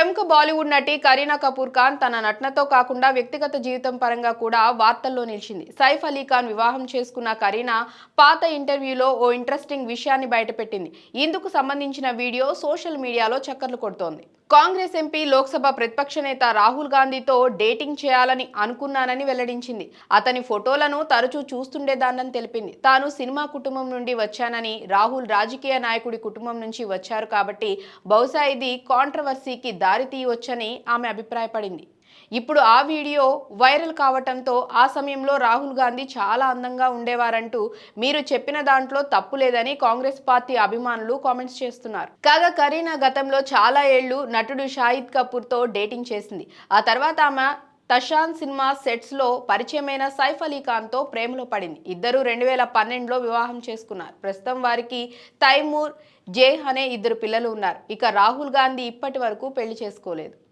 ప్రముఖ బాలీవుడ్ నటి కరీనా కపూర్ ఖాన్ తన నటనతో కాకుండా వ్యక్తిగత జీవితం పరంగా కూడా వార్తల్లో నిలిచింది. సైఫ్ అలీ ఖాన్ వివాహం చేసుకున్న కరీనా పాత ఇంటర్వ్యూలో ఓ ఇంట్రెస్టింగ్ విషయాన్ని బయటపెట్టింది. ఇందుకు సంబంధించిన వీడియో సోషల్ మీడియాలో చక్కర్లు కొడుతోంది. కాంగ్రెస్ ఎంపీ, లోక్సభ ప్రతిపక్ష నేత రాహుల్ గాంధీతో డేటింగ్ చేయాలని అనుకున్నానని వెల్లడించింది. అతని ఫోటోలను తరచూ చూస్తుండేదాన్నని తెలిపింది. తాను సినిమా కుటుంబం నుండి వచ్చానని, రాహుల్ రాజకీయ నాయకుడి కుటుంబం నుంచి వచ్చారు కాబట్టి బహుశా ఇది కాంట్రవర్సీకి దారి తీయవచ్చని ఆమె అభిప్రాయపడింది. ఇప్పుడు ఆ వీడియో వైరల్ కావటంతో ఆ సమయంలో రాహుల్ గాంధీ చాలా అందంగా ఉండేవారంటూ మీరు చెప్పిన దాంట్లో తప్పు లేదని కాంగ్రెస్ పార్టీ అభిమానులు కామెంట్స్ చేస్తున్నారు. కాగా కరీనా గతంలో చాలా ఏళ్లు నటుడు షాహిద్ కపూర్ తో డేటింగ్ చేసింది. ఆ తర్వాత ఆమె తషాన్ సినిమా సెట్స్ లో పరిచయమైన సైఫ్ అలీ ఖాన్ తో ప్రేమలో పడింది. ఇద్దరు 2012లో వివాహం చేసుకున్నారు. ప్రస్తుతం వారికి తైమూర్, జేహ్ అనే ఇద్దరు పిల్లలు ఉన్నారు. ఇక రాహుల్ గాంధీ ఇప్పటి వరకు పెళ్లి చేసుకోలేదు.